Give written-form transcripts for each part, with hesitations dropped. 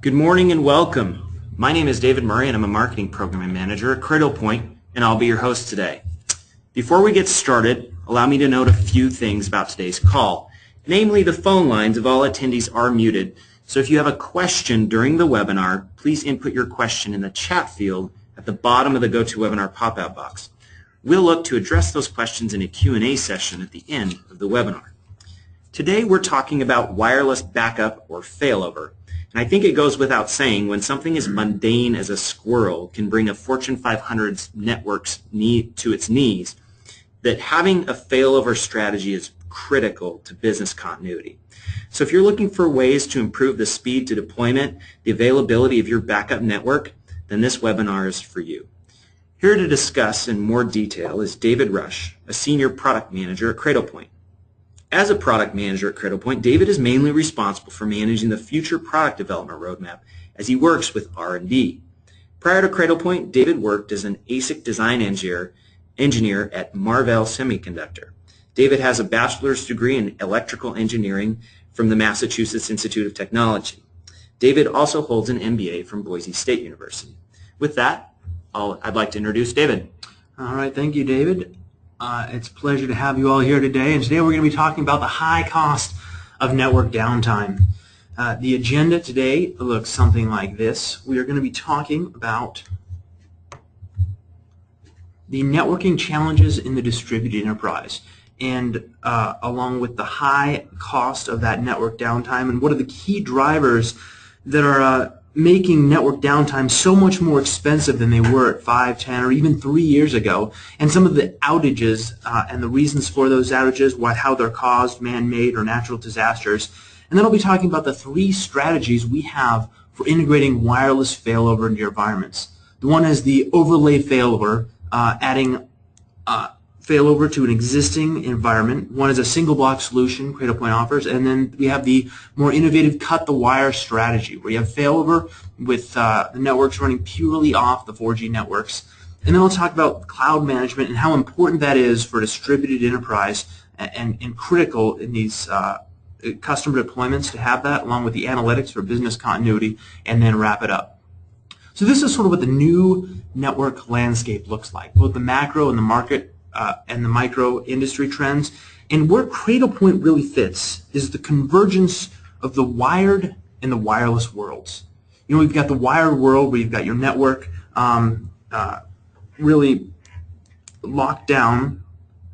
Good morning and welcome. My name is David Murray and I'm a Marketing Program Manager at CradlePoint, and I'll be your host today. Before we get started, allow me to note a few things about today's call. Namely, the phone lines of all attendees are muted, so if you have a question during the webinar, please input your question in the chat field at the bottom of the GoToWebinar pop-out box. We'll look to address those questions in a Q&A session at the end of the webinar. Today we're talking about wireless backup or failover. And I think it goes without saying, when something as mundane as a squirrel can bring a Fortune 500's network's to its knees, that having a failover strategy is critical to business continuity. So if you're looking for ways to improve the speed to deployment, the availability of your backup network, then this webinar is for you. Here to discuss in more detail is David Rush, a Senior Product Manager at CradlePoint. As a product manager at CradlePoint, David is mainly responsible for managing the future product development roadmap as he works with R&D. Prior to CradlePoint, David worked as an ASIC design engineer at Marvell Semiconductor. David has a bachelor's degree in electrical engineering from the Massachusetts Institute of Technology. David also holds an MBA from Boise State University. With that, I'd like to introduce David. All right, thank you, David. It's a pleasure to have you all here today, and today we're going to be talking about the high cost of network downtime. The agenda today looks something like this. We are going to be talking about the networking challenges in the distributed enterprise, and along with the high cost of that network downtime, and what are the key drivers that are making network downtime so much more expensive than they were at 5, 10, or even 3 years ago, and some of the outages and the reasons for those outages, how they're caused, man-made or natural disasters. And then I'll be talking about the 3 strategies we have for integrating wireless failover into your environments. The one is the overlay failover, adding failover to an existing environment. One is a single block solution CradlePoint offers, and then we have the more innovative cut the wire strategy, where you have failover with the networks running purely off the 4G networks. And then I'll talk about cloud management and how important that is for distributed enterprise and critical in these customer deployments to have that, along with the analytics for business continuity, and then wrap it up. So this is sort of what the new network landscape looks like, both the macro and the market and the micro industry trends. And where CradlePoint really fits is the convergence of the wired and the wireless worlds. You know, we've got the wired world where you've got your network really locked down,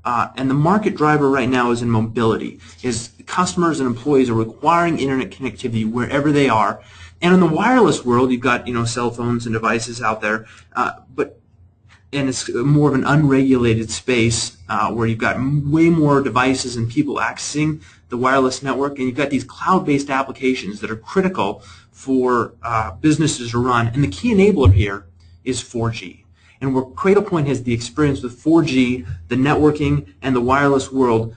and the market driver right now is in mobility. Is customers and employees are requiring internet connectivity wherever they are. And in the wireless world, you've got cell phones and devices out there, and it's more of an unregulated space where you've got way more devices and people accessing the wireless network, and you've got these cloud-based applications that are critical for businesses to run. And the key enabler here is 4G. And where CradlePoint has the experience with 4G, the networking, and the wireless world,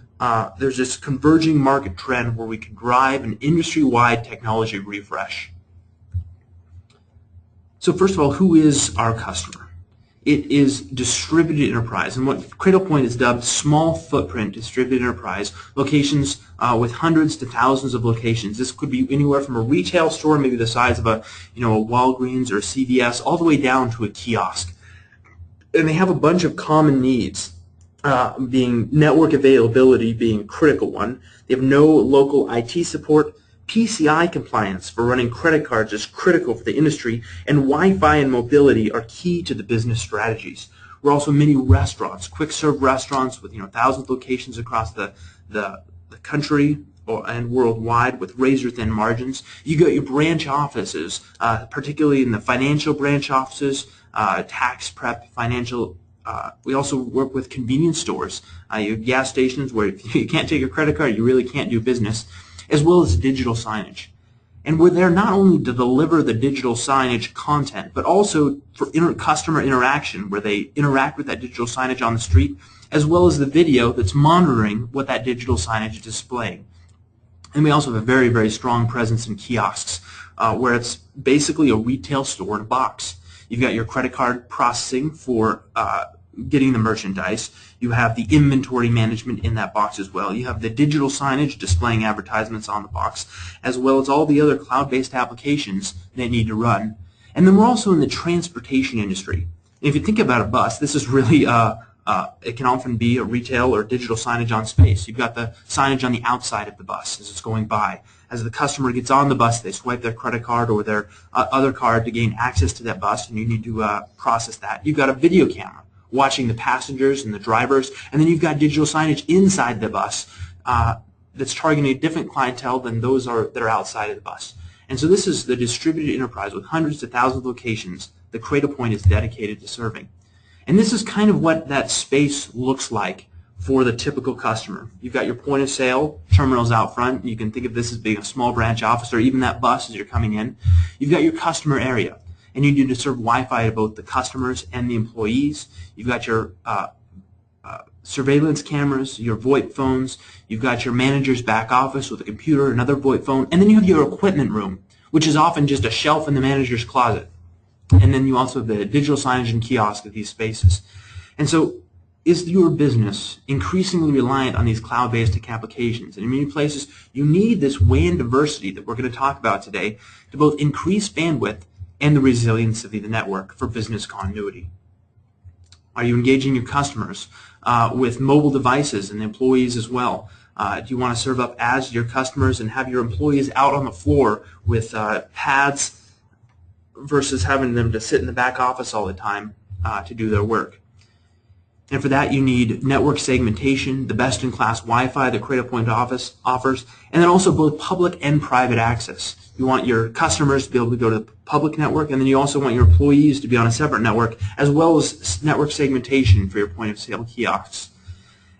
there's this converging market trend where we can drive an industry-wide technology refresh. So first of all, who is our customer? It is distributed enterprise, and what CradlePoint has dubbed small footprint distributed enterprise, locations with hundreds to thousands of locations. This could be anywhere from a retail store, maybe the size of a Walgreens or a CVS, all the way down to a kiosk. And they have a bunch of common needs, being network availability being a critical one. They have no local IT support. PCI compliance for running credit cards is critical for the industry, and Wi-Fi and mobility are key to the business strategies. We're also many restaurants, quick-serve restaurants with thousands of locations across the country and worldwide with razor-thin margins. You got your branch offices, particularly in the financial branch offices, tax prep, financial. We also work with convenience stores. You have gas stations where if you can't take a credit card, you really can't do business, as well as digital signage. And we're there not only to deliver the digital signage content, but also for customer interaction, where they interact with that digital signage on the street, as well as the video that's monitoring what that digital signage is displaying. And we also have a very, very strong presence in kiosks, where it's basically a retail store in a box. You've got your credit card processing for getting the merchandise. You have the inventory management in that box as well. You have the digital signage displaying advertisements on the box, as well as all the other cloud-based applications that need to run. And then we're also in the transportation industry. And if you think about a bus, this is really it can often be a retail or digital signage on space. You've got the signage on the outside of the bus as it's going by. As the customer gets on the bus, they swipe their credit card or their other card to gain access to that bus, and you need to process that. You've got a video camera watching the passengers and the drivers, and then you've got digital signage inside the bus that's targeting a different clientele than those that are outside of the bus. And so this is the distributed enterprise with hundreds to thousands of locations that CradlePoint is dedicated to serving. And this is kind of what that space looks like for the typical customer. You've got your point of sale terminals out front. You can think of this as being a small branch office or even that bus as you're coming in. You've got your customer area, and you need to serve Wi-Fi to both the customers and the employees. You've got your surveillance cameras, your VoIP phones. You've got your manager's back office with a computer, another VoIP phone, and then you have your equipment room, which is often just a shelf in the manager's closet. And then you also have the digital signage and kiosk at these spaces. And so is your business increasingly reliant on these cloud-based applications? And in many places, you need this WAN diversity that we're going to talk about today to both increase bandwidth and the resilience of the network for business continuity. Are you engaging your customers with mobile devices and employees as well? Do you want to serve up ads to your customers and have your employees out on the floor with pads versus having them to sit in the back office all the time to do their work? And for that, you need network segmentation, the best-in-class Wi-Fi that CradlePoint offers, and then also both public and private access. You want your customers to be able to go to the public network, and then you also want your employees to be on a separate network, as well as network segmentation for your point-of-sale kiosks.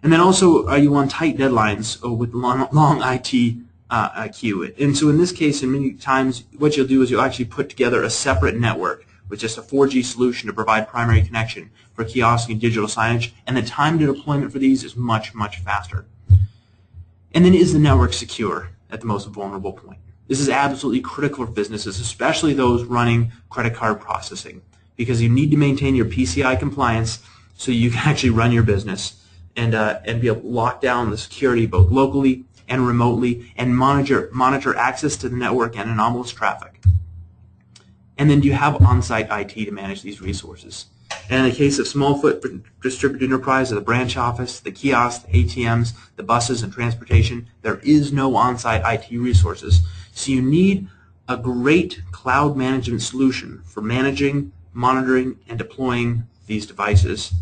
And then also, you want tight deadlines with long IT queue. And so in this case, and many times, what you'll do is you'll actually put together a separate network with just a 4G solution to provide primary connection for kiosk and digital signage, and the time to deployment for these is much, much faster. And then is the network secure at the most vulnerable point? This is absolutely critical for businesses, especially those running credit card processing, because you need to maintain your PCI compliance so you can actually run your business and be able to lock down the security both locally and remotely and monitor access to the network and anomalous traffic. And then do you have on-site IT to manage these resources? And in the case of small footprint distributed enterprise, the branch office, the kiosks, the ATMs, the buses, and transportation, there is no on-site IT resources. So you need a great cloud management solution for managing, monitoring, and deploying these devices.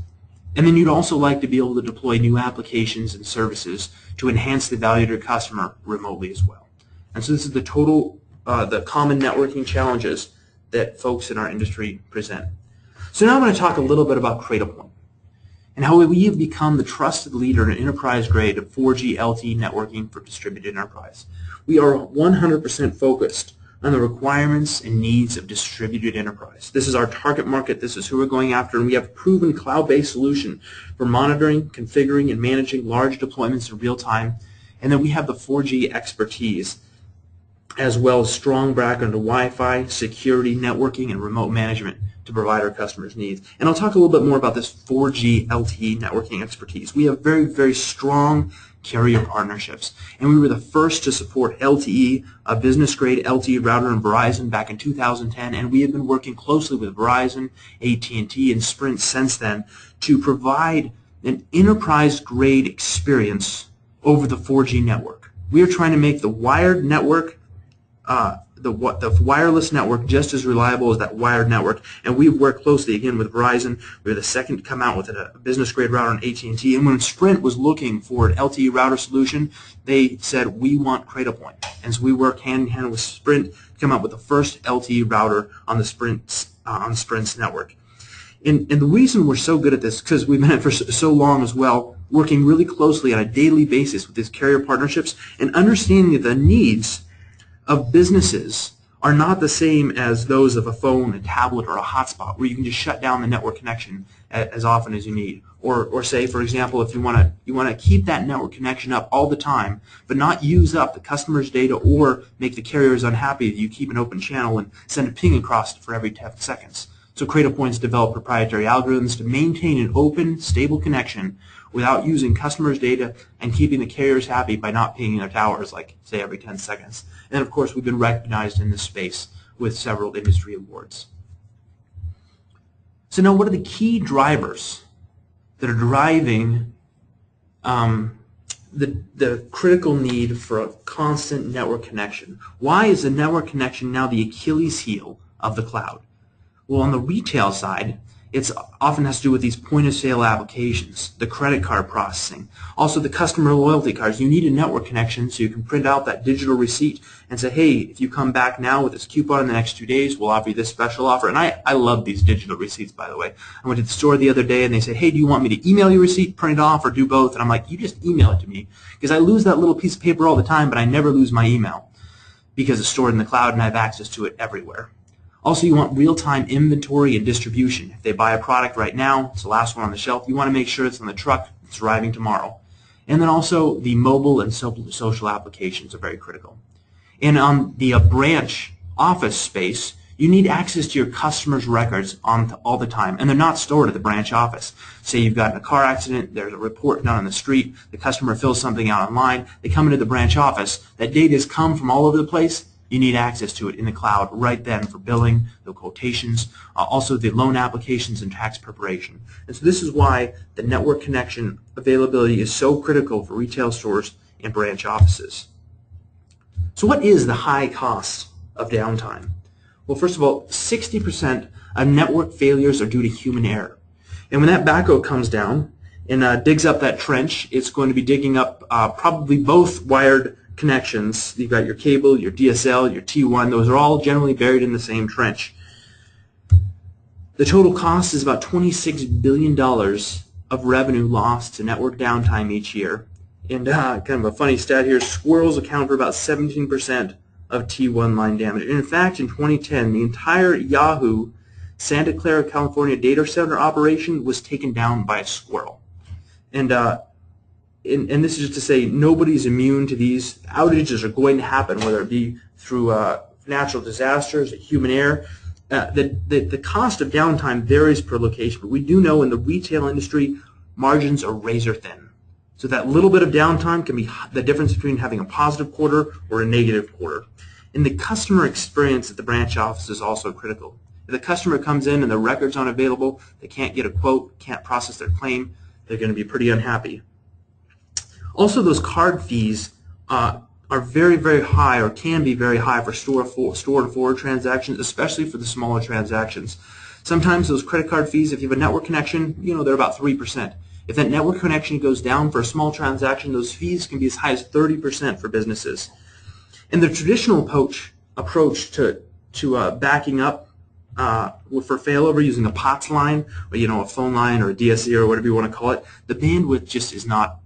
And then you'd also like to be able to deploy new applications and services to enhance the value to your customer remotely as well. And so this is the common networking challenges that folks in our industry present. So now I'm going to talk a little bit about CradlePoint and how we have become the trusted leader in enterprise-grade 4G LTE networking for distributed enterprise. We are 100% focused on the requirements and needs of distributed enterprise. This is our target market. This is who we're going after, and we have a proven cloud-based solution for monitoring, configuring, and managing large deployments in real time. And then we have the 4G expertise, as well as strong background to Wi-Fi, security, networking, and remote management to provide our customers' needs. And I'll talk a little bit more about this 4G LTE networking expertise. We have very, very strong carrier partnerships, and we were the first to support LTE, a business-grade LTE router in Verizon back in 2010, and we have been working closely with Verizon, AT&T, and Sprint since then to provide an enterprise-grade experience over the 4G network. We are trying to make the wired network the wireless network just as reliable as that wired network, and we've worked closely again with Verizon. We were the second to come out with a business-grade router on AT&T, and when Sprint was looking for an LTE router solution, they said, we want CradlePoint. And so we worked hand-in-hand with Sprint to come out with the first LTE router on the Sprint's network. And the reason we're so good at this, because we've been at it for so long as well, working really closely on a daily basis with these carrier partnerships and understanding that the needs of businesses are not the same as those of a phone, a tablet, or a hotspot, where you can just shut down the network connection as often as you need. Or say, for example, if you want to keep that network connection up all the time, but not use up the customer's data or make the carriers unhappy, you keep an open channel and send a ping across for every 10 seconds. So CradlePoint's developed proprietary algorithms to maintain an open, stable connection without using customers' data and keeping the carriers happy by not pinging their towers, like, say, every 10 seconds. And, of course, we've been recognized in this space with several industry awards. So now what are the key drivers that are driving the critical need for a constant network connection? Why is the network connection now the Achilles heel of the cloud? Well, on the retail side, it often has to do with these point-of-sale applications, the credit card processing, also the customer loyalty cards. You need a network connection so you can print out that digital receipt and say, hey, if you come back now with this coupon in the next 2 days, we'll offer you this special offer. And I love these digital receipts, by the way. I went to the store the other day and they said, hey, do you want me to email your receipt, print it off, or do both? And I'm like, you just email it to me, because I lose that little piece of paper all the time, but I never lose my email because it's stored in the cloud and I have access to it everywhere. Also, you want real-time inventory and distribution. If they buy a product right now, it's the last one on the shelf, you want to make sure it's on the truck, it's arriving tomorrow. And then also the mobile and social applications are very critical. And on the branch office space, you need access to your customers' records all the time, and they're not stored at the branch office. Say you've gotten a car accident, there's a report done on the street, the customer fills something out online, they come into the branch office, that data has come from all over the place. You need access to it in the cloud right then for billing, the quotations, also the loan applications and tax preparation. And so this is why the network connection availability is so critical for retail stores and branch offices. So what is the high cost of downtime? Well, first of all, 60% of network failures are due to human error. And when that backhoe comes down and digs up that trench, it's going to be digging up probably both wired connections. You've got your cable, your DSL, your T1. Those are all generally buried in the same trench. The total cost is about $26 billion of revenue lost to network downtime each year. And kind of a funny stat here, squirrels account for about 17% of T1 line damage. And in fact, in 2010, the entire Yahoo Santa Clara, California data center operation was taken down by a squirrel. And this is just to say nobody's immune to these. Outages are going to happen, whether it be through natural disasters, human error. The cost of downtime varies per location, but we do know in the retail industry, margins are razor thin. So that little bit of downtime can be the difference between having a positive quarter or a negative quarter. And the customer experience at the branch office is also critical. If the customer comes in and the records aren't available, they can't get a quote, can't process their claim, they're going to be pretty unhappy. Also, those card fees are very, very high, or can be very high for store-to-forward transactions, especially for the smaller transactions. Sometimes those credit card fees, if you have a network connection, they're about 3%. If that network connection goes down for a small transaction, those fees can be as high as 30% for businesses. And the traditional approach to backing up for failover using a POTS line, or a phone line or a DSE or whatever you want to call it, the bandwidth just is not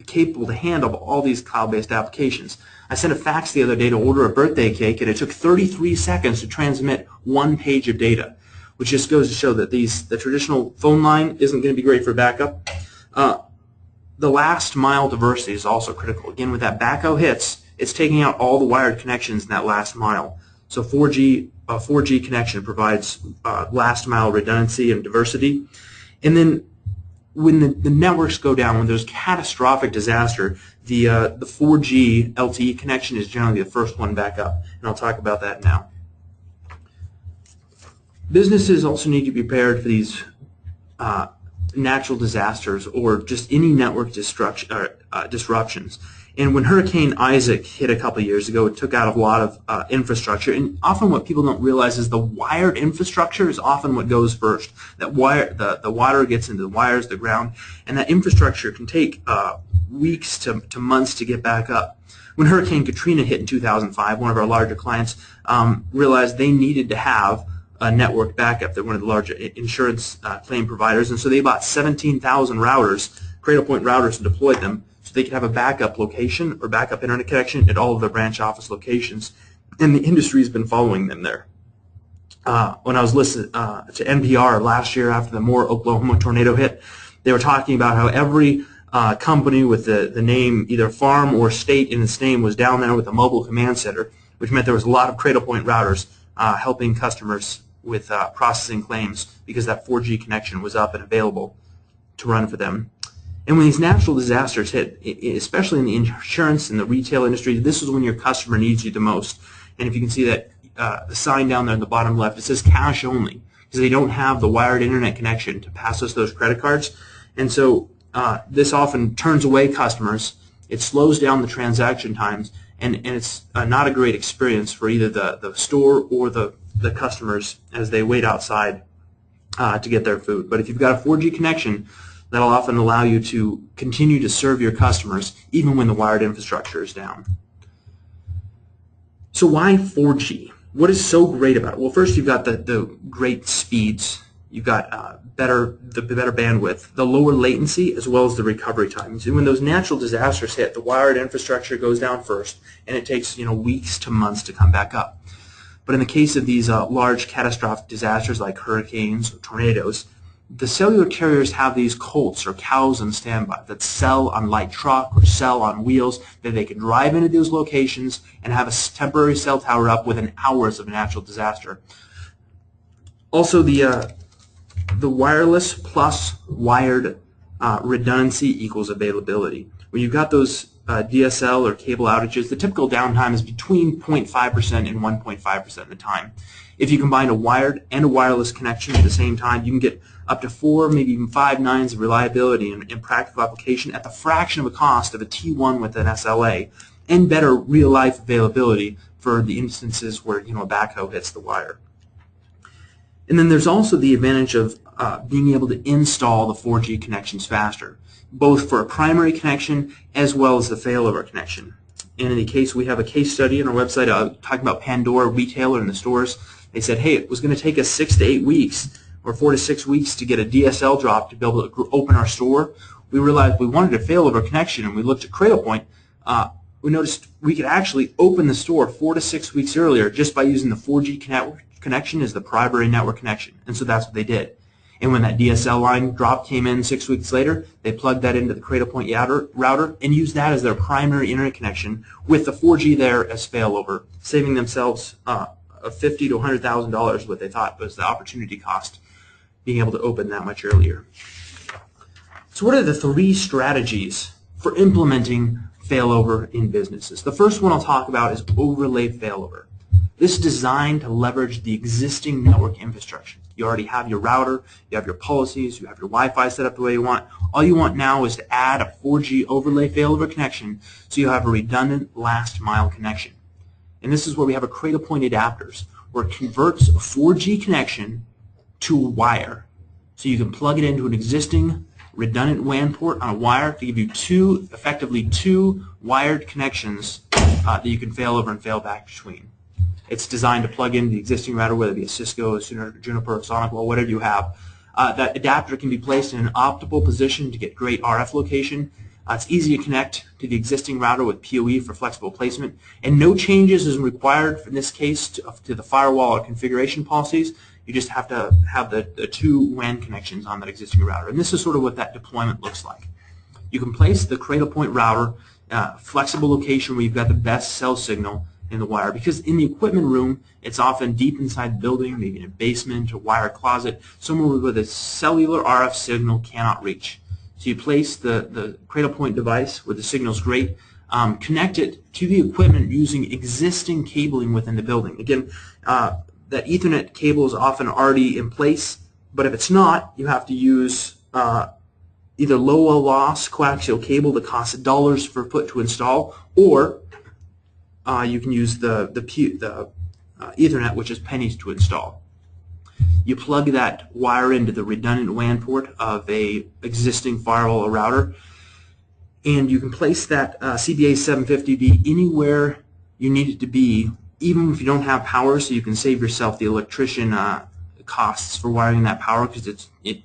capable to handle all these cloud-based applications. I sent a fax the other day to order a birthday cake, and it took 33 seconds to transmit 1 page of data, which just goes to show that the traditional phone line isn't going to be great for backup. The last mile diversity is also critical. Again, with that backhoe hits, it's taking out all the wired connections in that last mile. So 4G connection provides last mile redundancy and diversity. And then when the networks go down, when there's catastrophic disaster, the 4G LTE connection is generally the first one back up. And I'll talk about that now. Businesses also need to be prepared for these natural disasters or just any network disruptions. And when Hurricane Isaac hit a couple of years ago, it took out a lot of infrastructure. And often what people don't realize is the wired infrastructure is often what goes first. That the water gets into the wires, the ground, and that infrastructure can take weeks to months to get back up. When Hurricane Katrina hit in 2005, one of our larger clients realized they needed to have a network backup. They're one of the larger insurance claim providers, and so they bought 17,000 routers, CradlePoint routers, and deployed them so they could have a backup location or backup internet connection at all of their branch office locations. And the industry has been following them there. When I was listening to NPR last year after the Moore, Oklahoma tornado hit, they were talking about how every company with the name either farm or state in its name was down there with a mobile command center, which meant there was a lot of CradlePoint routers helping customers processing claims because that 4G connection was up and available to run for them. And when these natural disasters hit, especially in the insurance and the retail industry, this is when your customer needs you the most. And if you can see that the sign down there in the bottom left, it says cash only, because they don't have the wired internet connection to pass us those credit cards. And so this often turns away customers. It slows down the transaction times, and it's not a great experience for either the store or the customers as they wait outside to get their food. But if you've got a 4G connection, that'll often allow you to continue to serve your customers even when the wired infrastructure is down. So why 4G? What is so great about it? Well, first you've got the great speeds. You've got the better bandwidth, the lower latency, as well as the recovery times. And when those natural disasters hit, the wired infrastructure goes down first, and it takes weeks to months to come back up. But in the case of these large catastrophic disasters like hurricanes or tornadoes, the cellular carriers have these colts or cows on standby that sell on light truck or sell on wheels that they can drive into those locations and have a temporary cell tower up within hours of a natural disaster. Also, the wireless plus wired redundancy equals availability. When you've got those DSL or cable outages, the typical downtime is between 0.5% and 1.5% of the time. If you combine a wired and a wireless connection at the same time, you can get up to 4, maybe even 5 nines of reliability in practical application at the fraction of a cost of a T1 with an SLA, and better real-life availability for the instances where a backhoe hits the wire. And then there's also the advantage of being able to install the 4G connections faster, both for a primary connection as well as the failover connection. And in the case, we have a case study on our website talking about Pandora retailer in the stores. They said, hey, it was going to take us 6 to 8 weeks or 4 to 6 weeks to get a DSL drop to be able to open our store. We realized we wanted a failover connection, and we looked at CradlePoint. We noticed we could actually open the store 4 to 6 weeks earlier just by using the 4G connection as the primary network connection. And so that's what they did. And when that DSL line drop came in 6 weeks later, they plugged that into the CradlePoint router and used that as their primary internet connection with the 4G there as failover, saving themselves $50,000 to $100,000 what they thought was the opportunity cost, being able to open that much earlier. So what are the 3 strategies for implementing failover in businesses? The first one I'll talk about is overlay failover. This is designed to leverage the existing network infrastructure. You already have your router, you have your policies, you have your Wi-Fi set up the way you want. All you want now is to add a 4G overlay failover connection so you have a redundant last mile connection. And this is where we have a CradlePoint adapters, where it converts a 4G connection to a wire. So you can plug it into an existing redundant WAN port on a wire to give you effectively two wired connections that you can fail over and fail back between. It's designed to plug into the existing router, whether it be a Cisco, a Juniper, a SonicWall, whatever you have. That adapter can be placed in an optimal position to get great RF location. It's easy to connect to the existing router with PoE for flexible placement, and no changes is required in this case to the firewall or configuration policies. You just have to have the 2 WAN connections on that existing router, and this is sort of what that deployment looks like. You can place the CradlePoint router flexible location where you've got the best cell signal in the wire, because in the equipment room it's often deep inside the building, maybe in a basement or wire closet, somewhere where the cellular RF signal cannot reach. So you place the CradlePoint device where the signal is great, connect it to the equipment using existing cabling within the building. Again, that Ethernet cable is often already in place, but if it's not, you have to use either low loss coaxial cable that costs $1 per foot to install, or you can use the Ethernet, which is pennies to install. You plug that wire into the redundant WAN port of a existing firewall or router, and you can place that CBA 750B anywhere you need it to be, even if you don't have power, so you can save yourself the electrician costs for wiring that power, because it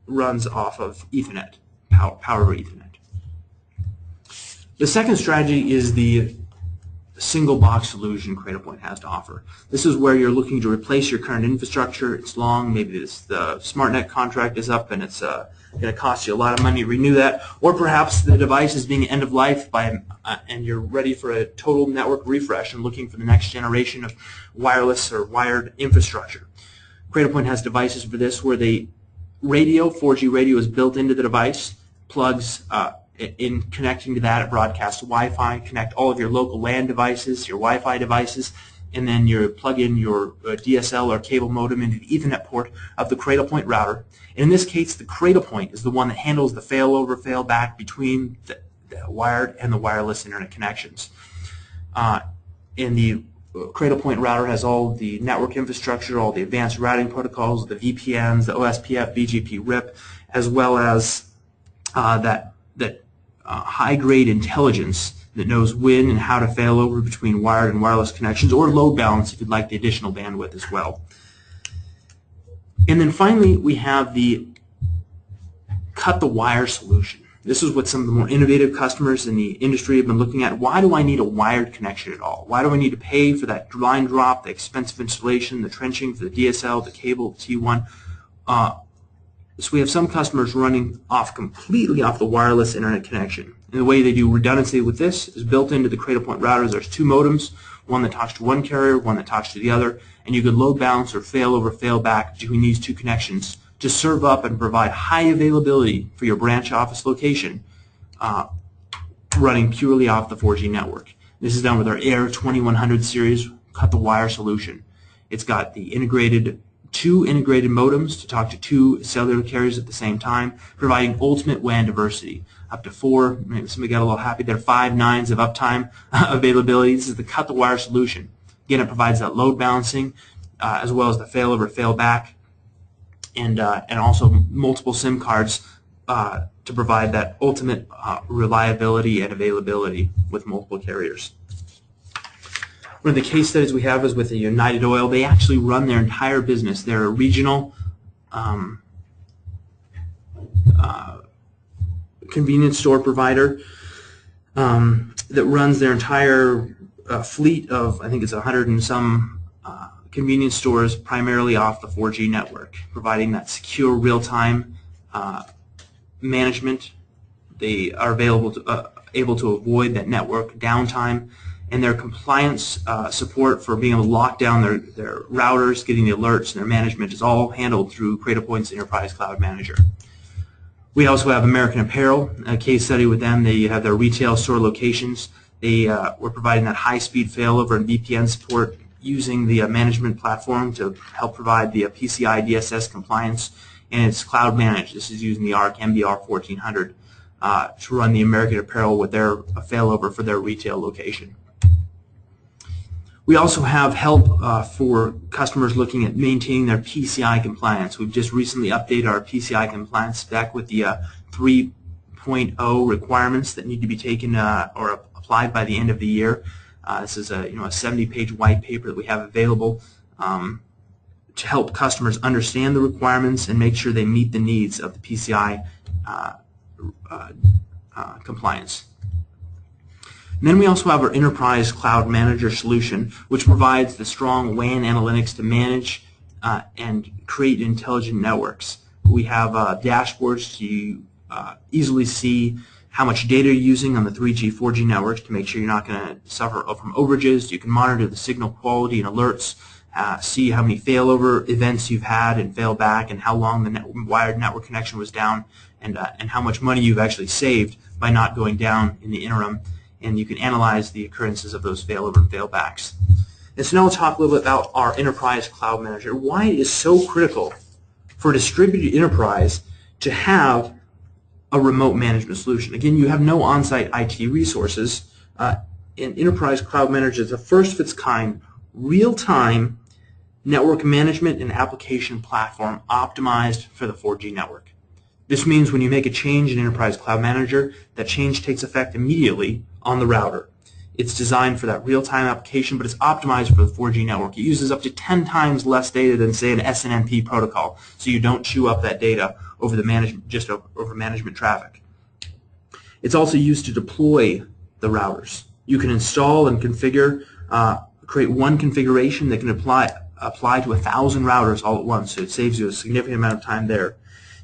runs off of Ethernet, power over Ethernet. The second strategy is the single box solution CradlePoint has to offer. This is where you're looking to replace your current infrastructure. It's long, maybe the SmartNet contract is up and it's going to cost you a lot of money to renew that, or perhaps the device is being end of life and you're ready for a total network refresh and looking for the next generation of wireless or wired infrastructure. CradlePoint has devices for this where the 4G radio is built into the device, plugs in connecting to that, it broadcasts Wi-Fi, connect all of your local LAN devices, your Wi-Fi devices, and then you plug in your DSL or cable modem into the Ethernet port of the CradlePoint router. And in this case, the CradlePoint is the one that handles the failover, failback between the wired and the wireless internet connections. And the CradlePoint router has all the network infrastructure, all the advanced routing protocols, the VPNs, the OSPF, BGP, RIP, as well as that high-grade intelligence that knows when and how to fail over between wired and wireless connections, or load balance if you'd like the additional bandwidth as well. And then finally, we have the cut-the-wire solution. This is what some of the more innovative customers in the industry have been looking at. Why do I need a wired connection at all? Why do I need to pay for that line drop, the expensive installation, the trenching for the DSL, the cable, the T1? So we have some customers running completely off the wireless internet connection. And the way they do redundancy with this is built into the CradlePoint routers. There's two modems, one that talks to one carrier, one that talks to the other, and you can load balance or fail over, fail back between these two connections to serve up and provide high availability for your branch office location running purely off the 4G network. This is done with our Air 2100 series cut-the-wire solution. It's got the two integrated modems to talk to two cellular carriers at the same time, providing ultimate WAN diversity. Up to 4, maybe somebody got a little happy there, 5 nines of uptime availability. This is the cut-the-wire solution. Again, it provides that load balancing as well as the failover, failback, and also multiple SIM cards to provide that ultimate reliability and availability with multiple carriers. One of the case studies we have is with the United Oil. They actually run their entire business. They're a regional convenience store provider that runs their entire fleet of, I think it's 100 and some convenience stores, primarily off the 4G network, providing that secure real-time management. They are able to avoid that network downtime, and their compliance support for being able to lock down their routers, getting the alerts, and their management is all handled through CradlePoint's Enterprise Cloud Manager. We also have American Apparel, a case study with them. They have their retail store locations. They were providing that high-speed failover and VPN support using the management platform to help provide the PCI DSS compliance, and it's cloud managed. This is using the ARC MBR 1400 to run the American Apparel with their failover for their retail location. We also have help for customers looking at maintaining their PCI compliance. We've just recently updated our PCI compliance spec with the 3.0 requirements that need to be taken or applied by the end of the year. This is a 70-page white paper that we have available to help customers understand the requirements and make sure they meet the needs of the PCI compliance. And then we also have our Enterprise Cloud Manager solution, which provides the strong WAN analytics to manage and create intelligent networks. We have dashboards to easily see how much data you're using on the 3G, 4G networks to make sure you're not going to suffer from overages. You can monitor the signal quality and alerts, see how many failover events you've had and fail back, and how long the wired network connection was down, and how much money you've actually saved by not going down in the interim. And you can analyze the occurrences of those failover and failbacks. And so now we'll talk a little bit about our Enterprise Cloud Manager, why it is so critical for a distributed enterprise to have a remote management solution. Again, you have no on-site IT resources. And Enterprise Cloud Manager is the first of its kind, real-time network management and application platform optimized for the 4G network. This means when you make a change in Enterprise Cloud Manager, that change takes effect immediately on the router. It's designed for that real-time application, but it's optimized for the 4G network. It uses up to 10 times less data than, say, an SNMP protocol, so you don't chew up that data over the management traffic. It's also used to deploy the routers. You can install and configure, create one configuration that can apply to 1,000 routers all at once, so it saves you a significant amount of time there.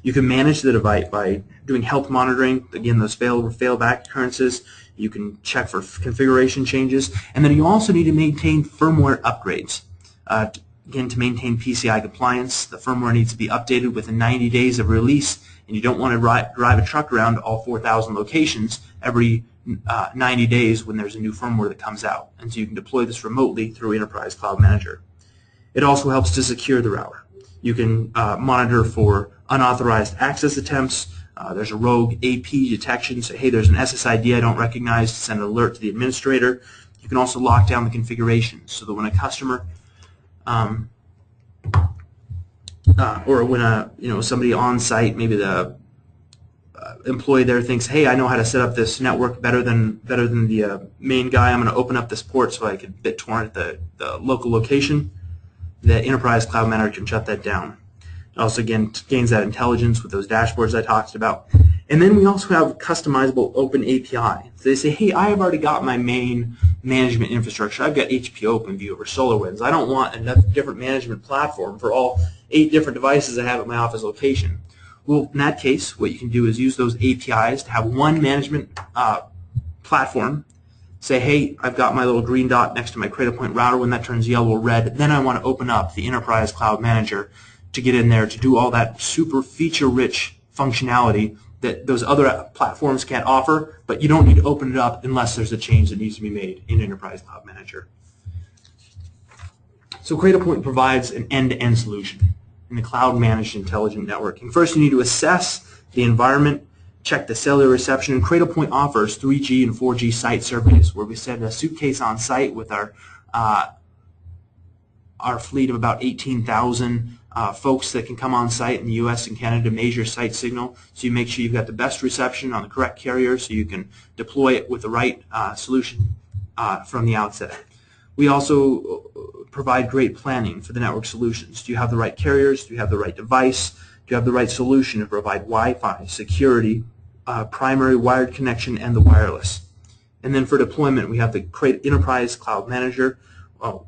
You can manage the device by doing health monitoring, again, those failback occurrences. You can check for configuration changes, and then you also need to maintain firmware upgrades. Again, to maintain PCI compliance, the firmware needs to be updated within 90 days of release, and you don't want to drive a truck around to all 4,000 locations every 90 days when there's a new firmware that comes out. And so you can deploy this remotely through Enterprise Cloud Manager. It also helps to secure the router. You can monitor for unauthorized access attempts. There's a rogue AP detection, so hey, there's an SSID I don't recognize, to send an alert to the administrator. You can also lock down the configuration so that when a customer or when somebody on site, maybe the employee there thinks, hey, I know how to set up this network better than the main guy, I'm going to open up this port so I can BitTorrent the local location, the Enterprise Cloud Manager can shut that down. It also, again, gains that intelligence with those dashboards I talked about. And then we also have customizable open API. So they say, hey, I have already got my main management infrastructure. I've got HP OpenView or SolarWinds. I don't want another different management platform for all 8 different devices I have at my office location. Well, in that case, what you can do is use those APIs to have one management platform. Say, hey, I've got my little green dot next to my CradlePoint router. When that turns yellow or red, then I want to open up the Enterprise Cloud Manager to get in there to do all that super feature-rich functionality that those other platforms can't offer, but you don't need to open it up unless there's a change that needs to be made in Enterprise Cloud Manager. So CradlePoint provides an end-to-end solution in the cloud-managed intelligent networking. First, you need to assess the environment, check the cellular reception, and CradlePoint offers 3G and 4G site surveys where we set a suitcase on site with our fleet of about 18,000 folks that can come on site in the U.S. and Canada to measure site signal. So you make sure you've got the best reception on the correct carrier so you can deploy it with the right solution from the outset. We also provide great planning for the network solutions. Do you have the right carriers? Do you have the right device? Do you have the right solution to provide Wi-Fi, security, primary wired connection, and the wireless? And then for deployment, we have the Enterprise Cloud Manager.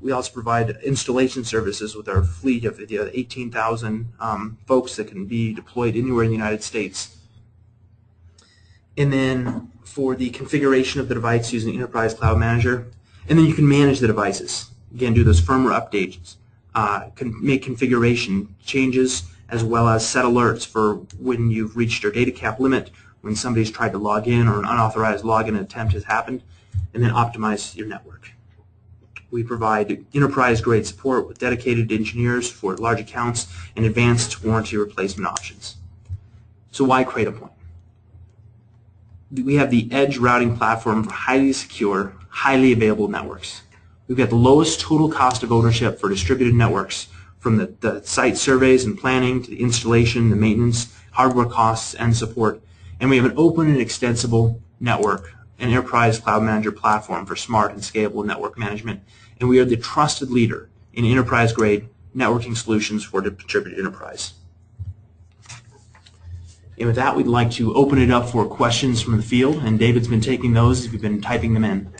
We also provide installation services with our fleet of 18,000 folks that can be deployed anywhere in the United States. And then for the configuration of the device using Enterprise Cloud Manager, and then you can manage the devices. Again, do those firmware updates, make configuration changes, as well as set alerts for when you've reached your data cap limit, when somebody's tried to log in or an unauthorized login attempt has happened, and then optimize your network. We provide enterprise-grade support with dedicated engineers for large accounts and advanced warranty replacement options. So why CradlePoint? We have the edge routing platform for highly secure, highly available networks. We've got the lowest total cost of ownership for distributed networks, from the site surveys and planning to the installation, the maintenance, hardware costs, and support. And we have an open and extensible network, an Enterprise Cloud Manager platform for smart and scalable network management. And we are the trusted leader in enterprise-grade networking solutions for the distributed enterprise. And with that, we'd like to open it up for questions from the field, and David's been taking those as we've been typing them in.